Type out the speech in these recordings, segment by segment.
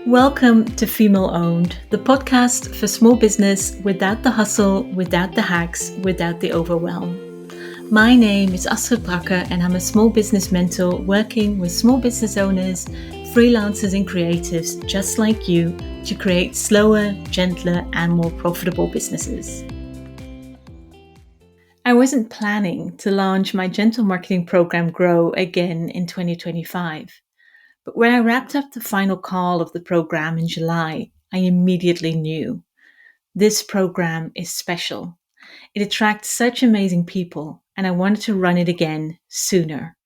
Welcome to Female Owned, the podcast for small business without the hustle, without the hacks, without the overwhelm. My name is Astrid Brakke and I'm a small business mentor working with small business owners, freelancers and creatives just like you to create slower, gentler and more profitable businesses. I wasn't planning to launch my gentle marketing program Grow again in 2025. But when I wrapped up the final call of the program in July, I immediately knew this program is special. It attracts such amazing people, and I wanted to run it again sooner.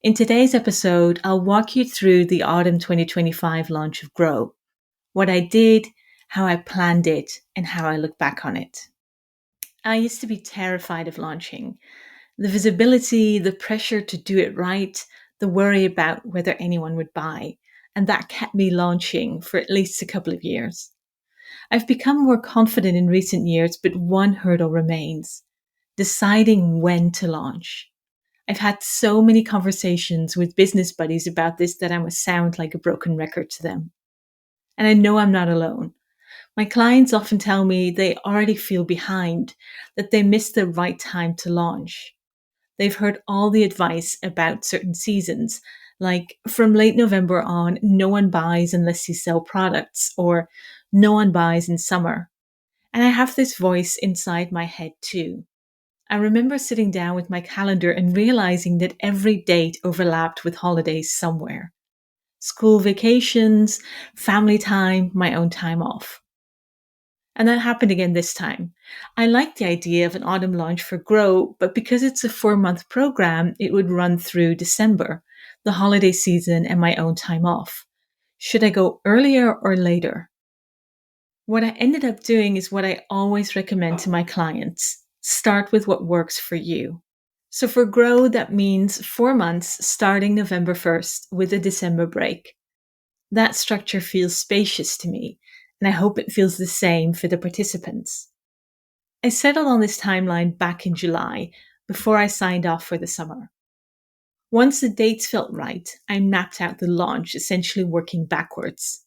In today's episode, I'll walk you through the autumn 2025 launch of Grow, what I did, how I planned it, and how I look back on it. I used to be terrified of launching. The visibility, the pressure to do it right, the worry about whether anyone would buy, and that kept me launching for at least a couple of years. I've become more confident in recent years, but one hurdle remains: deciding when to launch. I've had so many conversations with business buddies about this that I must sound like a broken record to them. And I know I'm not alone. My clients often tell me they already feel behind, that they missed the right time to launch. They've heard all the advice about certain seasons, like from late November on, no one buys unless you sell products, or no one buys in summer. And I have this voice inside my head too. I remember sitting down with my calendar and realizing that every date overlapped with holidays somewhere. School vacations, family time, my own time off. And that happened again this time. I liked the idea of an autumn launch for Grow, but because it's a 4-month program, it would run through December, the holiday season, and my own time off. Should I go earlier or later? What I ended up doing is what I always recommend to my clients. Start with what works for you. So for Grow, that means 4 months starting November 1st with a December break. That structure feels spacious to me, and I hope it feels the same for the participants. I settled on this timeline back in July, before I signed off for the summer. Once the dates felt right, I mapped out the launch, essentially working backwards.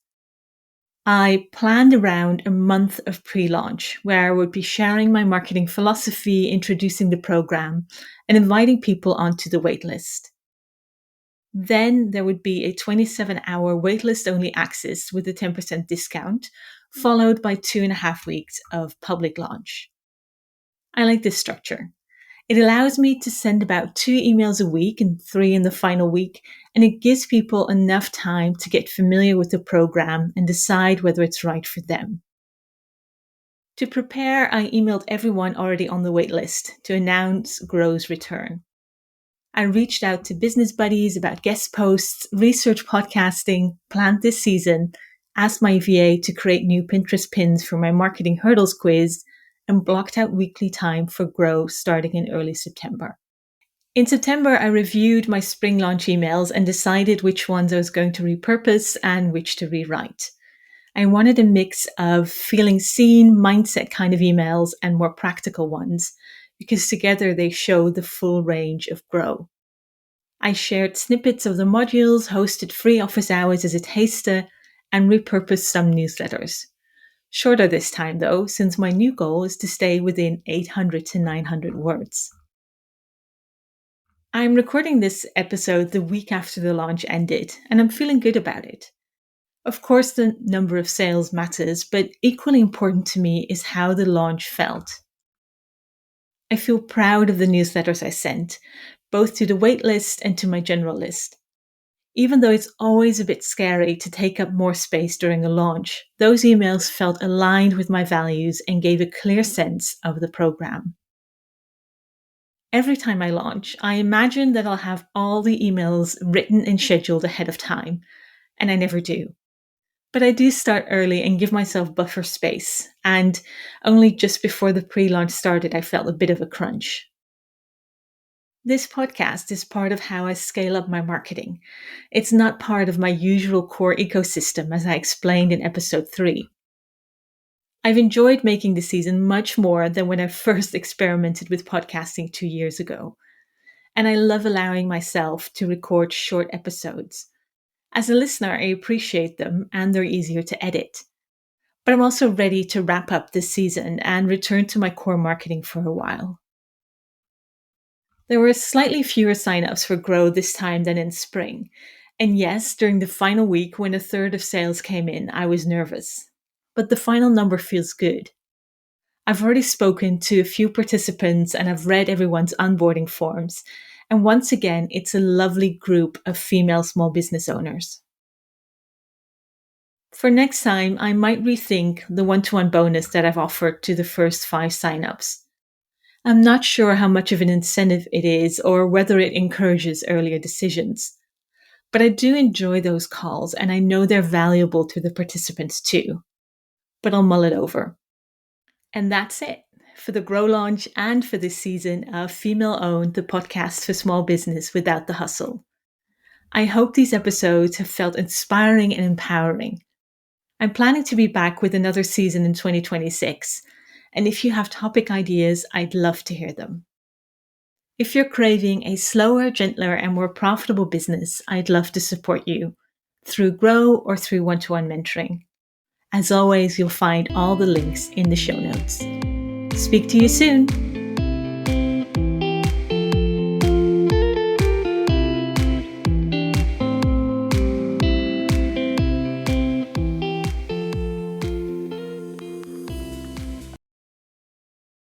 I planned around a month of pre-launch, where I would be sharing my marketing philosophy, introducing the program, and inviting people onto the waitlist. Then there would be a 27-hour waitlist-only access with a 10% discount, followed by 2.5 weeks of public launch. I like this structure. It allows me to send about 2 emails a week and 3 in the final week, and it gives people enough time to get familiar with the program and decide whether it's right for them. To prepare, I emailed everyone already on the waitlist to announce Grow's return. I reached out to business buddies about guest posts, research podcasting, planned this season, asked my VA to create new Pinterest pins for my marketing hurdles quiz, and blocked out weekly time for Grow starting in early September. In September, I reviewed my spring launch emails and decided which ones I was going to repurpose and which to rewrite. I wanted a mix of feeling seen, mindset kind of emails and more practical ones, because together they show the full range of Grow. I shared snippets of the modules, hosted free office hours as a taster, and repurposed some newsletters. Shorter this time though, since my new goal is to stay within 800 to 900 words. I'm recording this episode the week after the launch ended, and I'm feeling good about it. Of course, the number of sales matters, but equally important to me is how the launch felt. I feel proud of the newsletters I sent, both to the waitlist and to my general list. Even though it's always a bit scary to take up more space during a launch, those emails felt aligned with my values and gave a clear sense of the program. Every time I launch, I imagine that I'll have all the emails written and scheduled ahead of time, and I never do. But I do start early and give myself buffer space, and only just before the pre-launch started, I felt a bit of a crunch. This podcast is part of how I scale up my marketing. It's not part of my usual core ecosystem, as I explained in episode 3. I've enjoyed making the season much more than when I first experimented with podcasting 2 years ago. And I love allowing myself to record short episodes. As a listener, I appreciate them and they're easier to edit. But I'm also ready to wrap up this season and return to my core marketing for a while. There were slightly fewer signups for Grow this time than in spring. And yes, during the final week when a third of sales came in, I was nervous. But the final number feels good. I've already spoken to a few participants and I've read everyone's onboarding forms. And once again, it's a lovely group of female small business owners. For next time, I might rethink the one-to-one bonus that I've offered to the first 5 signups. I'm not sure how much of an incentive it is or whether it encourages earlier decisions. But I do enjoy those calls and I know they're valuable to the participants too. But I'll mull it over. And that's it for the Grow launch and for this season of Female Owned, the podcast for small business without the hustle. I hope these episodes have felt inspiring and empowering. I'm planning to be back with another season in 2026. And if you have topic ideas, I'd love to hear them. If you're craving a slower, gentler, and more profitable business, I'd love to support you through Grow or through one-to-one mentoring. As always, you'll find all the links in the show notes. Speak to you soon.